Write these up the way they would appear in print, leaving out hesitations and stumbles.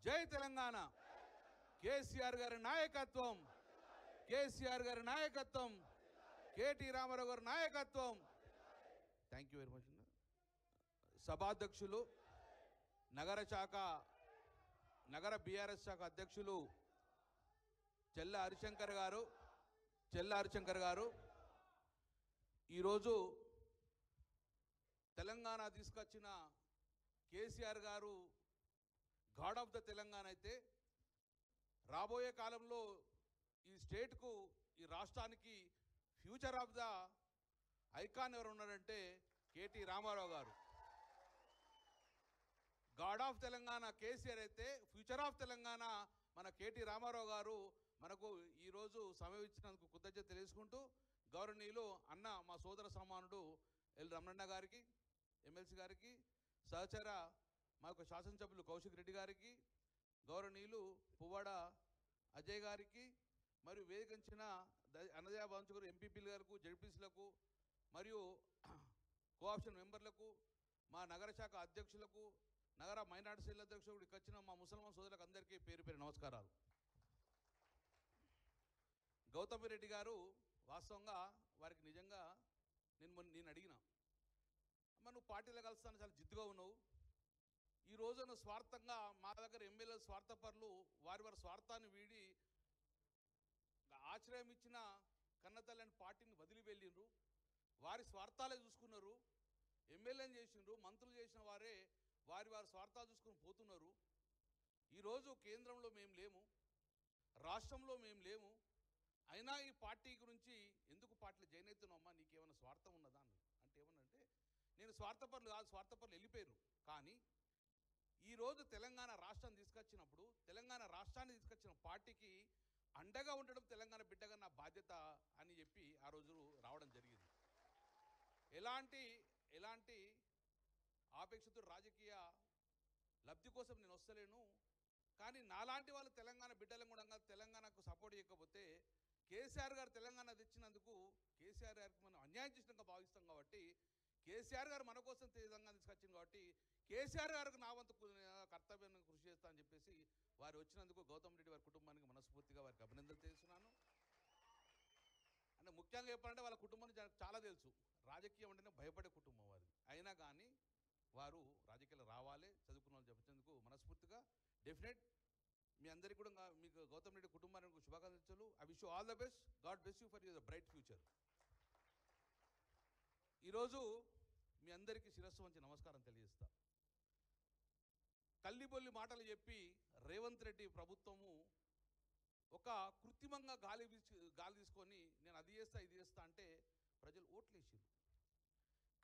జై తెలంగాణ. కేసీఆర్ గారి నాయకత్వం, కేసీఆర్ గారి నాయకత్వం, కేటీ రామారావు గారి నాయకత్వం. Thank you very much. సభాధ్యక్షులు, నగర బీఆర్ఎస్ శాఖ అధ్యక్షులు చెల్ల హరిశంకర్ గారు ఈరోజు తెలంగాణ తీసుకొచ్చిన కేసీఆర్ గారు గాడ్ ఆఫ్ ద తెలంగాణ అయితే, రాబోయే కాలంలో ఈ స్టేట్కు, ఈ రాష్ట్రానికి ఫ్యూచర్ ఆఫ్ ద ఐకాన్ ఎవరు ఉన్నారంటే కేటీ రామారావు గారు. గాడ్ ఆఫ్ తెలంగాణ కేసీఆర్ అయితే, ఫ్యూచర్ ఆఫ్ తెలంగాణ మన కేటీ రామారావు గారు మనకు ఈరోజు సమయం ఇచ్చినందుకు కృతజ్ఞత తెలుసుకుంటూ, గౌరవనీయులు అన్న మా సోదర సమానుడు ఎల్ రమణన్న గారికి, ఎమ్మెల్సీ గారికి, సహచర మా యొక్క శాసనసభ్యులు కౌశిక్ రెడ్డి గారికి, గౌరవనీయులు పువ్వాడ అజయ్ గారికి, మరియు వేదికించిన అన్నదయ వంశుగారు ఎంపీపీలు గారికి, జడ్పీసీలకు, మరియు కోఆప్షన్ మెంబర్లకు, మా నగర శాఖ అధ్యక్షులకు, నగర మైనార్టీ సెల్ అధ్యక్షుడు, ఇక్కడికి వచ్చిన మా ముసల్మాన్ సోదరులకు అందరికీ పేరు పేరు నమస్కారాలు. గౌతమ్ రెడ్డి గారు వాస్తవంగా వారికి నిజంగా నేను అడిగిన, అమ్మ నువ్వు పార్టీలో కలుస్తాను, చాలా జిద్దుగా ఉన్నావు, ఈ రోజున స్వార్థంగా మా దగ్గర ఎమ్మెల్యేలు స్వార్థపరులు వారి స్వార్థాన్ని వీడి ఆశ్రయం ఇచ్చిన కన్నతల్లని పార్టీని వదిలి వెళ్ళిండ్రు, వారి స్వార్థాలే చూసుకున్నారు, ఎమ్మెల్యేని చేసిండ్రు, మంత్రులు చేసిన వారే వారి స్వార్థాలు చూసుకుని పోతున్నారు. ఈరోజు కేంద్రంలో మేము లేము, రాష్ట్రంలో మేము లేము, అయినా ఈ పార్టీ గురించి ఎందుకు పార్టీలో జాయిన్ అవుతున్నామమ్మా, నీకేమైనా స్వార్థం ఉన్నదా అన్నది. అంటే ఏమన్నంటే, నేను స్వార్థపరులు కాదు, స్వార్థపరులు వెళ్ళిపోయారు, కానీ ఈరోజు తెలంగాణ రాష్ట్రాన్ని తీసుకొచ్చినప్పుడు, తెలంగాణ రాష్ట్రాన్ని తీసుకొచ్చిన పార్టీకి అండగా ఉండడం తెలంగాణ బిడ్డగా నా బాధ్యత అని చెప్పి ఆ రోజు రావడం జరిగింది. ఎలాంటి ఆపేక్షతో రాజకీయ లబ్ధి కోసం నేను వస్తలేను, కానీ నాలాంటి వాళ్ళు తెలంగాణ బిడ్డలను కూడా తెలంగాణకు సపోర్ట్ చేయకపోతే, కేసీఆర్ గారు తెలంగాణ తెచ్చినందుకు కేసీఆర్ గారికి మనం అన్యాయం చేసినాక భావిస్తాం కాబట్టి, కేసీఆర్ గారు మన కోసం తెలంగాణ తీసుకొచ్చింది కాబట్టి కేసీఆర్ గారికి నా వంతు కర్తవ్యాన్ని కృషి చేస్తా అని చెప్పేసి వారు వచ్చినందుకు గౌతమ్ రెడ్డి వారి కుటుంబానికి మనస్ఫూర్తిగా వారికి అభినందనలు తెలుస్తున్నాను. అంటే ముఖ్యంగా చెప్పాలంటే వాళ్ళ కుటుంబానికి చాలా తెలుసు, రాజకీయం అంటేనే భయపడే కుటుంబం వారిది, అయినా కానీ వారు రాజకీయాలు రావాలి, చదువుకున్న వాళ్ళు చెప్పించేందుకు మనస్ఫూర్తిగా డెఫినెట్ మీ అందరికీ కూడా మీకు గౌతమ్ రెడ్డి కుటుంబానికి శుభాకాంక్షలు. I wish you all the best, God bless you for your bright future. ఈరోజు మీ అందరికీ శిరస్సు వంచి నమస్కారం తెలియజేస్తా. కల్లిబొల్లి మాటలు చెప్పి రేవంత్ రెడ్డి ప్రభుత్వము ఒక కృత్రిమంగా గాలి తీసుకొని నేను అది చేస్తా ఇది చేస్తా అంటే ప్రజలు ఓట్లేసారు.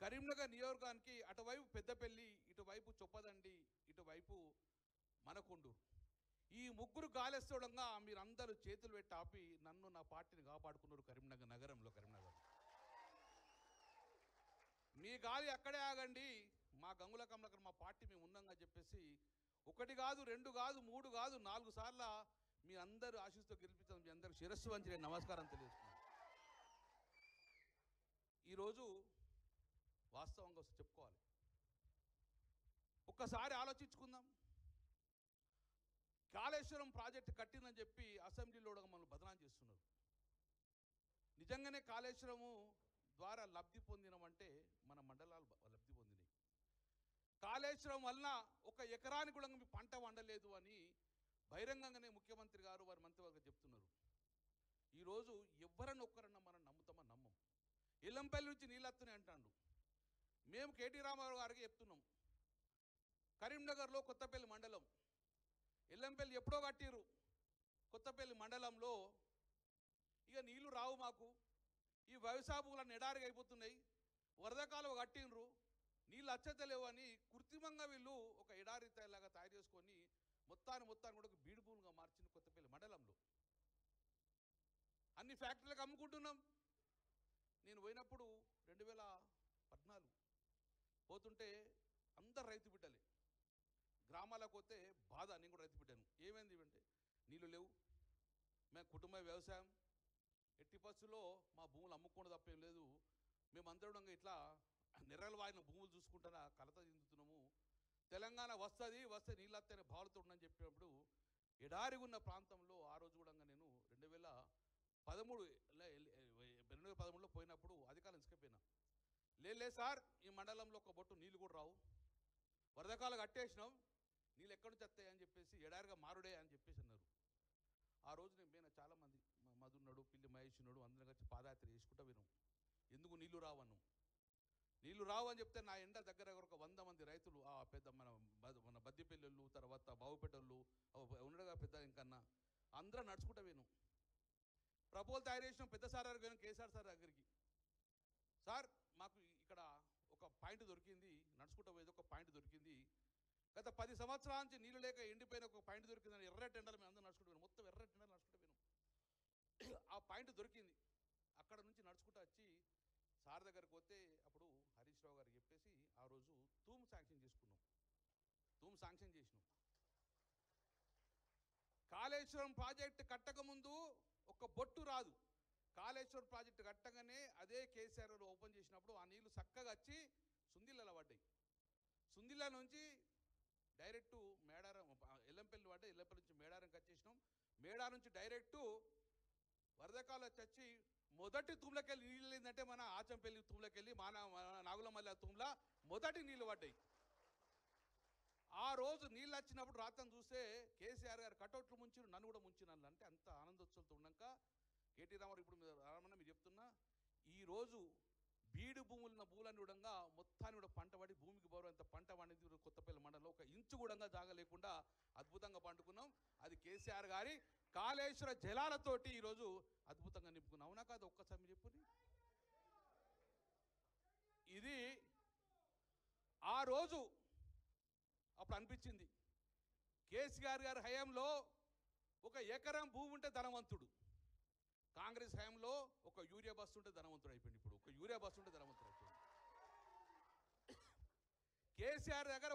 కరీంనగర్ నియోజకవర్గానికి అటువైపు పెద్దపల్లి, ఇటువైపు చొప్పదండి, ఇటువైపు మనకొండూరు, ఈ ముగ్గురు గాలేస్తోడంగా మీరందరూ చేతులు పెట్టి ఆపి నన్ను నా పార్టీని కాపాడుకున్నారు. కరీంనగర్ నగరంలో, కరీంనగర్ మీ గాలి అక్కడే ఆగండి, మా గంగుల కమలాకర్ మా పార్టీ మేము ఉన్నాగా చెప్పేసి 1 కాదు 2 కాదు 3 కాదు 4 సార్లు మీ అందరూ ఆశీస్సుతో గెలిపించాలి. మీ అందరూ శిరస్సు వంచి నేను నమస్కారం తెలియజేస్తున్నాను. ఈరోజు వాస్తవంగా చెప్పుకోవాలి, ఒక్కసారి ఆలోచించుకుందాం. కాళేశ్వరం ప్రాజెక్టు కట్టిందని చెప్పి అసెంబ్లీలో మనల్ని బదనాం చేస్తున్నారు. నిజంగానే కాళేశ్వరము ద్వారా లబ్ధి పొందినమంటే మన మండలాలు లబ్ధి పొందినాయి. కాళేశ్వరం వలన 1 ఎకరానికి కూడా మీ పంట వండలేదు అని బహిరంగంగానే ముఖ్యమంత్రి గారు వారి మంత్రివర్గం చెప్తున్నారు. ఈరోజు ఎవరన్నా ఒక్కరన్నా మనం నమ్ముతామా? నమ్మం. ఎల్లంపల్లి నుంచి నీళ్ళు వస్తున్నాయి అంటాడు. మేము కేటీ రామారావు గారికి చెప్తున్నాం, కరీంనగర్లో కొత్తపల్లి మండలం, ఎల్లంపల్లి ఎప్పుడో కట్టిరు, కొత్తపల్లి మండలంలో ఇక నీళ్లు రావు మాకు, ఈ వ్యవసాయ భూములను ఎడారిగా అయిపోతున్నాయి, వరద కాలువ కట్టినరు, నీళ్ళు అచ్చతలేవు అని కృత్రిమంగా వీళ్ళు ఒక ఎడారి లాగా తయారు చేసుకొని మొత్తాన్ని కూడా ఒక బీడు భూములుగా మార్చింది కొత్తపల్లి మండలంలో. అన్ని ఫ్యాక్టరీలకు అమ్ముకుంటున్నాం. నేను పోయినప్పుడు 2014 పోతుంటే అందరు రైతు బిడ్డలే, గ్రామాలకు పోతే బాధ, నేను కూడా రైతు బిడ్డను. ఏమైంది అంటే నీళ్ళు లేవు, మేము కుటుంబ వ్యవసాయం, ఎట్టి పరిస్థితుల్లో మా భూములు అమ్ముకోవడం తప్పేం లేదు, మేమందరం ఇట్లా నెర్రలు వాయిన భూములు చూసుకుంటున్నా కలత చెందుతున్నాము, తెలంగాణ వస్తే నీళ్ళు వస్తేనే భావాలతో ఉండని చెప్పినప్పుడు ఎడారిగా ఉన్న ప్రాంతంలో ఆ రోజు కూడా నేను 2013లో పోయినప్పుడు అధికారులు ఇసుకపోయినా లే సార్ ఈ మండలంలో ఒక బొట్టు నీళ్ళు కూడా రావు, వరదకాలు కట్టేసినాం, నీళ్ళు ఎక్కడి నుంచి వస్తాయి అని చెప్పేసి ఎడారిగా మారుడే అని చెప్పేసి అన్నారు. ఆ రోజు నేను పోయిన చాలామంది మధున్నాడు, పిల్లి మహేష్ ఉన్నాడు, అందరం కలిసి పాదయాత్ర చేసుకుంటూ విన్నాం. ఎందుకు నీళ్లు రావన్నాం. నీళ్లు రావు అని చెప్తే నా ఎండ దగ్గర ఒక 100 మంది రైతులు ఆ పెద్ద మన బద్దిపల్లిళ్ళు, తర్వాత బావుపేటోళ్ళు ఉండగా పెద్ద ఇంకన్నా అందరం నడుచుకుంటూ విన్నాం. ప్రపోజల్ తయారు చేసినాం, పెద్ద సార్ దగ్గరికి పోయినాం, కేసీఆర్ సార్ దగ్గరికి. సార్ మాకు ఇక్కడ ఒక పాయింట్ దొరికింది, నడుచుకుంటూ పోయేది ఒక పాయింట్ దొరికింది, గత 10 సంవత్సరాల నుంచి నీళ్ళు లేక ఎండిపోయిన ఒక పాయింట్ దొరికిందని ఎర్రటి ఎండలు మేము అందరం నడుచుకుంటూ పోయినాం, మొత్తం ఎర్రటి ఎండలు నడుచుకుంటూ పోయినాం. ఆ పాయింట్ దొరికింది. అక్కడ నుంచి నడుచుకుంటూ వచ్చి సార్ దగ్గరికి పోతే అప్పుడు హరీష్ రావు గారు చెప్పేసి ఆ రోజు తూము శాంక్షన్ చేసుకున్నాం. తూము శాంక్షన్ చేసినాం. కాళేశ్వరం ప్రాజెక్టు కట్టకముందు ఒక బొట్టు రాదు. కాళేశ్వరం ప్రాజెక్టు కట్టగానే అదే కేసీఆర్ ఓపెన్ చేసినప్పుడు ఆ నీళ్లు చక్కగా వచ్చి సుందిళ్ళలో పడ్డాయి. సుందిళ్ళ నుంచి డైరెక్టు మేడారం, ఎల్లంపల్లి పడ్డాయి. ఎల్లంపల్లి నుంచి మేడారంకి వచ్చేసినాం. మేడారం నుంచి డైరెక్టు వరదకాలు వచ్చి మొదటి తూములకెళ్ళి నీళ్ళు ఏంటంటే మన ఆచంపల్లి తూములకెళ్ళి నాగులమల్లి తూముల మొదటి నీళ్ళు పడ్డాయి. ఆ రోజు నీళ్ళు వచ్చినప్పుడు రాత్రం చూస్తే కేసీఆర్ గారు కటౌట్లు ముంచిరు, నన్ను కూడా ముంచినాను. అంటే అంత ఆనందోత్సవంతో ఉన్నాక కేటీ రామారావు ఇప్పుడు రామన్న మీరు చెప్తున్నా, ఈరోజు బీడు భూములన్నీ కూడా మొత్తాన్ని కూడా పంట పడి భూమికి బరువంత పంట పండింది. కొత్తపల్లి మండలంలో ఒక ఇంచు కూడా జాగ లేకుండా అద్భుతంగా పండుకున్నాం. అది కేసీఆర్ గారి కాళేశ్వర జలాలతోటి ఈరోజు అద్భుతంగా నింపుకున్నాం. అవునా కాదు? ఒక్కసారి మీరు చెప్పుని. ఇది ఆ రోజు అప్పుడు అనిపించింది, కేసీఆర్ గారి హయాంలో ఒక ఎకరం భూమి ఉంటే ధనవంతుడు, కాంగ్రెస్ హయాంలో ఒక యూరియా బస్సు ఉంటే ధనవంతుడు అయిపోయింది. ఇప్పుడు ఒక యూరియా బస్సు ఉంటే ధనవంతుడు అయిపోయింది. కేసీఆర్ దగ్గర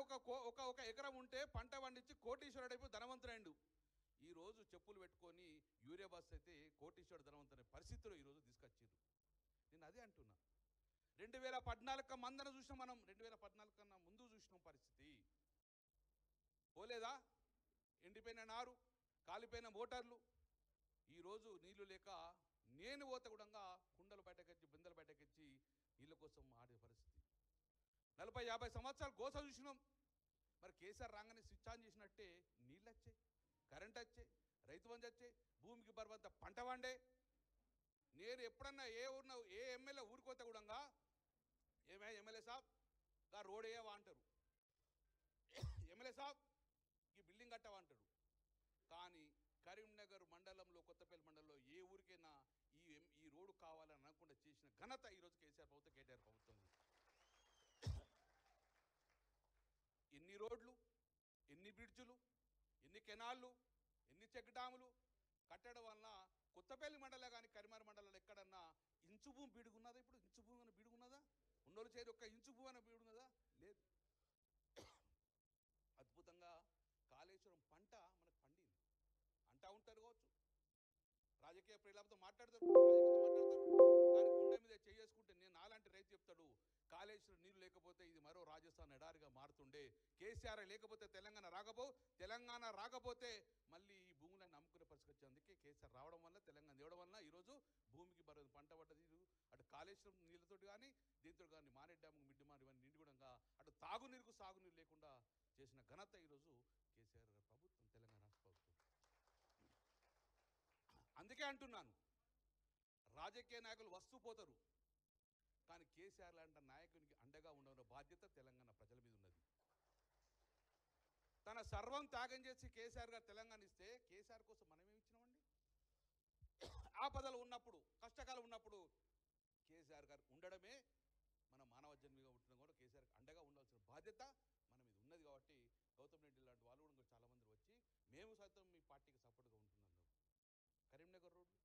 ఒక ఎకరం ఉంటే పంట పండించి కోటీశ్వరుడు అయిపోయి ధనవంతుడు. ఈరోజు చెప్పులు పెట్టుకొని యూరియా బస్సు అయితే కోటీశ్వరుడు ధనవంతుడు పరిస్థితిలో ఈరోజు తీసుకొచ్చారు. నేను అదే అంటున్నా. 2014 మందన చూసినాం మనం, 2014 కన్నా ముందు చూసినాం పరిస్థితి. పోలేదా? ఎండిపోయిన నారు, కాలిపోయిన మోటార్లు. ఈరోజు నీళ్లు లేక నేను పోతే కూడా కుండలు బయటకెచ్చి బిందెలు బయటకెచ్చి నీళ్ళ కోసం ఆడే పరిస్థితి. 40-50 సంవత్సరాలు గోస చూసినాం. మరి కేసీఆర్ రాగానే స్విచ్ ఆన్ చేసినట్టే నీళ్ళు వచ్చాయి, కరెంట్ వచ్చాయి, రైతు బంధు వచ్చాయి, భూమికి బరువంత పంట వండే. నేను ఎప్పుడన్నా ఏ ఎమ్మెల్యే ఊరికోతే కూడా ఏమే ఎమ్మెల్యే సాబ్ గా రోడ్ వేయవా అంటారు, ఎమ్మెల్యే సాబ్ ఈ బిల్డింగ్ కట్టవా అంటారు. కానీ కరీంనగర్ మండలంలో, కొత్తపల్లి మండలంలో ఏ ఊరికైనా ఈ రోడ్డు కావాలని అనకుండా చేసిన ఘనత ఈరోజు కేసీఆర్ ప్రభుత్వం, కేటీఆర్ ప్రభుత్వం. ఎన్ని రోడ్లు, ఎన్ని బ్రిడ్జులు, ఎన్ని కెనాళ్ళు, ఎన్ని చెక్ డ్యాములు కట్టడం వలన కొత్తపల్లి మండలే కానీ కరీంనగర్ మండలంలో ఎక్కడన్నా ఇంచు భూమి బీడుగున్నదా? ఇప్పుడు ఇంచు భూమి అని బీడుగున్నదా? ఉన్నోళ్ళు చేరి ఒక్క ఇంచు భూమి అని బీడున్నదా? లేదు. అద్భుతంగా కాళేశ్వరం పంట మనకు పండింది. అంటా ఉంటారు కావచ్చు, రాజకీయ ప్రేలాపతో మాట్లాడతారు, కానీ గుండె మీద చేసుకుంటే నేను నాలాంటి రైతు చెప్తాడు, కాళేశ్వరం నీళ్ళు లేకపోతే ఇది మరో రాజస్థాన్ ఎడారిగా మారుతుండే, కేసీఆర్ లేకపోతే తెలంగాణ రాకపోతే మళ్ళీ ఈ భూములను నమ్ముకునే పరిస్థితి వచ్చింది. అందుకే కేసీఆర్ రావడం వల్ల, తెలంగాణ తేవడం వల్ల ఈరోజు భూమికి బరువు పంట పడ్డది. అటు కాళేశ్వరం నీళ్ళతో కానీ దీంతో కానీ మానేడ్ డ్యాము, మిడ్డి మారు ఇవన్నీ నిండి కూడా అటు తాగునీరుకు సాగునీరు లేకుండా చేసిన ఘనత ఈరోజు కేసీఆర్ గారి ప్రభుత్వం, తెలంగాణ రాష్ట్ర ప్రభుత్వం. అందుకే అంటున్నాను, రాజకీయ నాయకులు వస్తూ పోతారు, కానీ కేసీఆర్ లాంటి నాయకునికి అండగా ఉండవలసిన బాధ్యత తెలంగాణ ప్రజల మీద ఉన్నది. తన సర్వం త్యాగం చేసి కేసీఆర్ గారు తెలంగాణ ఇస్తే కేసీఆర్ కోసం మనమేమి ఇచ్చినామండి? ఆపదలు ఉన్నప్పుడు, కష్టకాలం ఉన్నప్పుడు కేసీఆర్ గారు ఉండడమే మన మానవ జన్మిగా ఉంటున్నాం. కూడా కేసీఆర్ అండగా ఉండవలసిన బాధ్యత మన మీద ఉన్నది. కాబట్టి గౌతమ్ రెడ్డి లాంటి వాళ్ళు కూడా చాలామంది వచ్చి మేము సైతం మీ పార్టీకి సపోర్ట్గా ఉంటున్నాం. కరీంనగర్ రోడ్లు,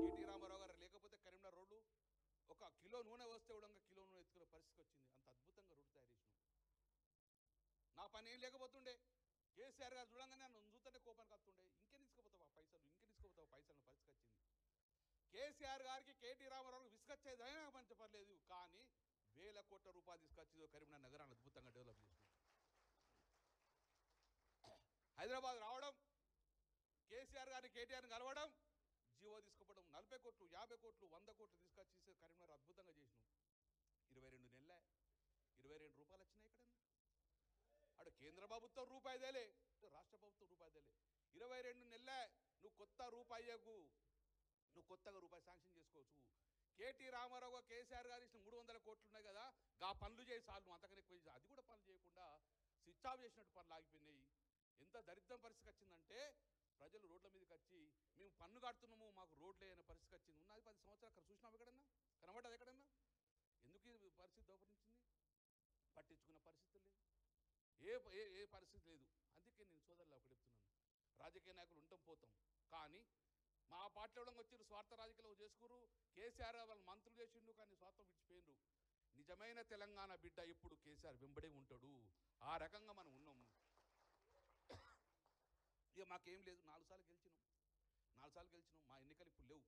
కేటీ రామారావు గారు లేకపోతే కరీంనగర్ రోడ్లు ఒక కిలో నూనె వస్తే కూడా కిలో నూనె ఎత్తుకునే పరిస్థితి వచ్చింది. అంత అద్భుతంగా రోడ్డు తయారు చేసినాం. నా పని ఏం లేకపోతుండే, కేసీఆర్ గారు చూడంగానే నన్ను చూస్తేనే కోపానికి వస్తుండే, ఇంకే తీసుకుపోతావా పైసలు పరిస్థితి వచ్చింది. కేసీఆర్ గారికి, కేటీ రామారావుకి విసుకొచ్చేదైనా మంచి పర్లేదు, కానీ వేల కోట్ల రూపాయలు తీసుకొచ్చి కరీంనగర్ నగరాన్ని అద్భుతంగా డెవలప్ చేసినాం. హైదరాబాద్ రావడం కేసీఆర్ గారిని కేటీఆర్ని కలవడం, జీవో తీసుకోవడం, 40 కోట్లు 50 కోట్లు 100 కోట్లు తీసుకొచ్చి కరీంనగర్ అద్భుతంగా చేసినాం. 22 నెలలే 22 రూపాయలు వచ్చినాయి. ఎక్కడన్నా అటు కేంద్ర ప్రభుత్వం రూపాయి దేలే, రాష్ట్ర ప్రభుత్వం రూపాయి దేలే. 22 నెలలే నువ్వు కొత్త రూపాయకు నువ్వు కొత్తగా రూపాయి శాంక్షన్ చేసుకోవచ్చు. కేటీ రామారావు కేసీఆర్ గారు ఇచ్చిన 300 కోట్లు ఉన్నాయి కదా, గా పనులు చేసి చాలు, అంతకన్నా ఎక్కువ అది కూడా పనులు చేయకుండా స్విచ్ ఆఫ్ చేసినట్టు పనులు ఆగిపోయినాయి. ఎంత దరిద్రం పరిస్థితి వచ్చిందంటే ప్రజలు రోడ్ల మీదకి వచ్చి మేము పన్ను కడుతున్నాము, మాకు రోడ్లే అనే పరిస్థితి వచ్చింది. ఉన్నది 10 సంవత్సరాలు అక్కడ చూసినాము, ఎక్కడన్నా కనబడ్డది ఎక్కడన్నా? ఎందుకు ఈ పరిస్థితి దోపరించింది? పట్టించుకున్న పరిస్థితి లేదు, ఏ ఏ పరిస్థితి లేదు. అందుకే నేను సోదరులు ఒకటి చెప్తున్నాను, రాజకీయ నాయకులు ఉంటాం పోతాం, కానీ మా పార్టీలో వచ్చి స్వార్థ రాజకీయాలు చేసుకురు. కేసీఆర్ వాళ్ళు మంత్రులు చేసిండు, కానీ స్వార్థం విడిచిపోయిండ్రు. నిజమైన తెలంగాణ బిడ్డ ఎప్పుడు కేసీఆర్ వెంబడే ఉంటాడు. ఆ రకంగా మనం ఉన్నాము. ఇక మాకేం లేదు, 4 సార్లు గెలిచినాం. మా ఎన్నికలు ఇప్పుడు లేవు.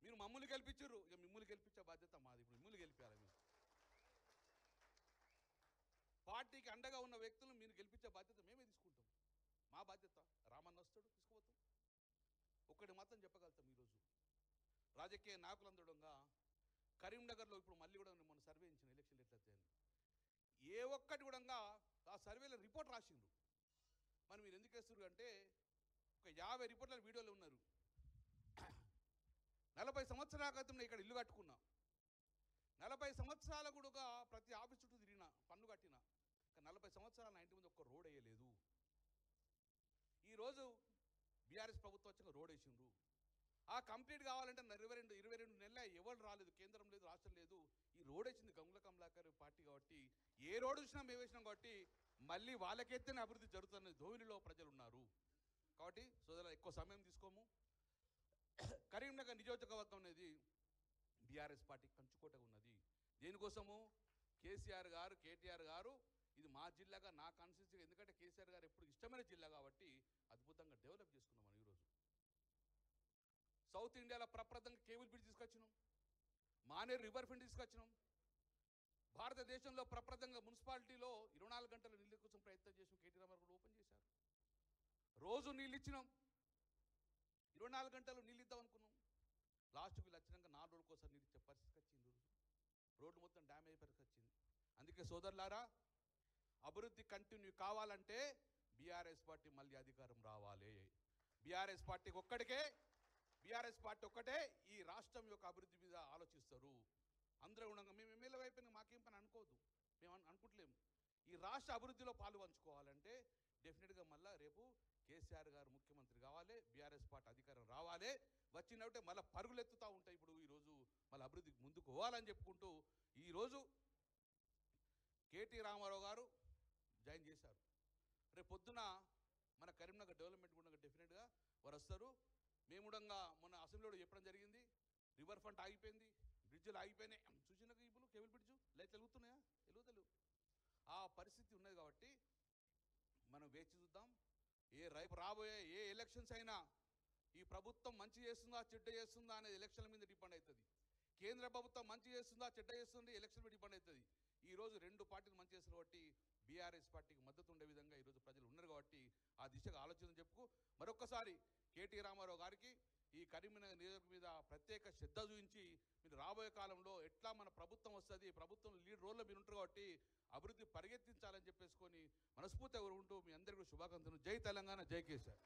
మీరు మమ్మల్ని గెలిపించారు, ఇక మిమ్మల్ని గెలిపించే బాధ్యత మాది. ఇప్పుడు మిమ్మల్ని గెలిపాలి. మీరు పార్టీకి అండగా ఉన్న వ్యక్తులను మీరు గెలిపించే బాధ్యత మేమే తీసుకుంటాం. మా బాధ్యత. రామన్న వస్తాడు, తీసుకుపోతాం. ఒక్కటి మాత్రం చెప్పగలుగుతాం, ఈరోజు రాజకీయ నాయకులందడంగా కరీంనగర్లో ఇప్పుడు మళ్ళీ కూడా మొన్న సర్వే ఇచ్చిన ఎలక్షన్లు ఎట్లయితే ఏ ఒక్కటి కూడా ఆ సర్వేలో రిపోర్ట్ రాసిండ్రు. మరి మీరు ఎందుకు వేస్తున్నారు అంటే ఒక 50 రిపోర్ట్ల వీడియోలు ఉన్నారు. 40 సంవత్సరాల క్రితం ఇక్కడ ఇల్లు కట్టుకున్నా, 40 సంవత్సరాల కూడా ప్రతి ఆఫీస్ చుట్టూ తిరిగిన, పన్ను కట్టిన, 40 సంవత్సరాల నా ఇంటి ముందు ఒక్క రోడ్ వేయలేదు. ఈరోజు బీఆర్ఎస్ ప్రభుత్వం వచ్చాక రోడ్ వేసిండ్రు. ఆ కంప్లీట్ కావాలంటే 22 నెలల ఎవరు రాలేదు, కేంద్రం లేదు, రాష్ట్రం లేదు. ఈ రోడ్ వేసింది గంగుల కమలాకర్ పార్టీ కాబట్టి, ఏ రోడ్ చూసినా మేము వేసినాం కాబట్టి మళ్ళీ వాళ్ళకెత్తేనే అభివృద్ధి జరుగుతున్న ధోనిలో ప్రజలు ఉన్నారు. కాబట్టి సోదరులు ఎక్కువ సమయం తీసుకోము. కరీంనగర్ నియోజకవర్గం అనేది బీఆర్ఎస్ పార్టీ కంచుకోటగా ఉన్నది. దేనికోసము? కేసీఆర్ గారు కేటీఆర్ గారు ఇది మా జిల్లాగా, నా కాన్స్టిట్యూన్సీ, ఎందుకంటే కేసీఆర్ గారు ఎప్పుడు ఇష్టమైన జిల్లా కాబట్టి అద్భుతంగా డెవలప్ చేసుకున్నాం మనం. ఈరోజు సౌత్ ఇండియాలో ప్రప్రదంగా కేబుల్ బ్రిడ్జ్ తీసుకొచ్చినాం, మానేరు రివర్ ఫ్రంట్ తీసుకొచ్చినాం. భారతదేశంలో ప్రప్రదంగా మున్సిపాలిటీలో 24 గంటల నీళ్ళ కోసం ప్రయత్నం చేసాం. కేటీ రామారావు కూడా ఓపెన్ చేశారు. రోజు నీళ్ళు ఇచ్చినాం, 24 గంటలు నీళ్ళు ఇద్దాం అనుకున్నాం. లాస్ట్ వీళ్ళు వచ్చినాక 4 రోజుల కోసం నీళ్ళు ఇచ్చే పరిస్థితి వచ్చింది. రోడ్డు మొత్తం డ్యామేజ్ పరిస్థితి వచ్చింది. అందుకే సోదరులారా, అభివృద్ధి కంటిన్యూ కావాలంటే బీఆర్ఎస్ పార్టీ మళ్ళీ అధికారం రావాలి. బీఆర్ఎస్ పార్టీ ఒక్కటే ఈ రాష్ట్రం యొక్క అభివృద్ధి మీద ఆలోచిస్తారు. అందరూ ఉండగా మేము ఎమ్మెల్యే అయిపోయినా మాకేం పని అనుకోవద్దు, మేము అనుకుంటలేము. ఈ రాష్ట్ర అభివృద్ధిలో పాలు పంచుకోవాలంటే డెఫినెట్గా మళ్ళీ రేపు కేసీఆర్ గారు ముఖ్యమంత్రి కావాలి, బీఆర్ఎస్ పార్టీ అధికారం రావాలి. వచ్చినట్టే మళ్ళీ పరుగులు ఎత్తుతూ ఉంటాయి. ఇప్పుడు ఈరోజు మళ్ళీ అభివృద్ధికి ముందుకు పోవాలని చెప్పుకుంటూ ఈరోజు కేటీ రామారావు గారు జాయిన్ చేశారు. రేపు పొద్దున మన కరీంనగర్ డెవలప్మెంట్ కూడా డెఫినెట్గా వారు వస్తారు. మేము కూడా మొన్న అసెంబ్లీలో చెప్పడం జరిగింది, రివర్ ఫ్రంట్ ఆగిపోయింది, బ్రిడ్జ్లు ఆగిపోయినాయి. చూసినాక ఇప్పుడు కేబుల్ బ్రిడ్జ్ లైట్లు వెలుగుతున్నాయా? వెలుగుతలేవు. ఆ పరిస్థితి ఉన్నది కాబట్టి మనం వేచి చూద్దాం. రేపు రాబోయే ఏ ఎలక్షన్స్ అయినా ఈ ప్రభుత్వం మంచి చేస్తుందా చెడ్డ చేస్తుందా అనేది ఎలక్షన్ల మీద డిపెండ్ అవుతుంది. కేంద్ర ప్రభుత్వం మంచి చేస్తుందా చెడ్డ చేస్తుంది ఎలక్షన్ మీద డిపెండ్ అవుతుంది. ఈరోజు 2 పార్టీలు మంచి చేస్తారు కాబట్టి బీఆర్ఎస్ పార్టీకి మద్దతు ఉండే విధంగా ఈరోజు ప్రజలు ఉన్నారు కాబట్టి ఆ దిశగా ఆలోచన చెప్పుకు మరొక్కసారి కేటీ రామారావు గారికి ఈ కరీంనగర్ నియోజకవర్గం మీద ప్రత్యేక శ్రద్ధ చూపించి మీరు రాబోయే కాలంలో ఎట్లా మన ప్రభుత్వం వస్తుంది, ప్రభుత్వం లీడ్ రోల్లో మీరు ఉంటారు కాబట్టి అభివృద్ధి పరిగెత్తించాలని చెప్పేసుకొని మనస్ఫూర్తిగా ఉంటూ మీ అందరికీ శుభాకాంక్షలు. జై తెలంగాణ, జై కేసీఆర్.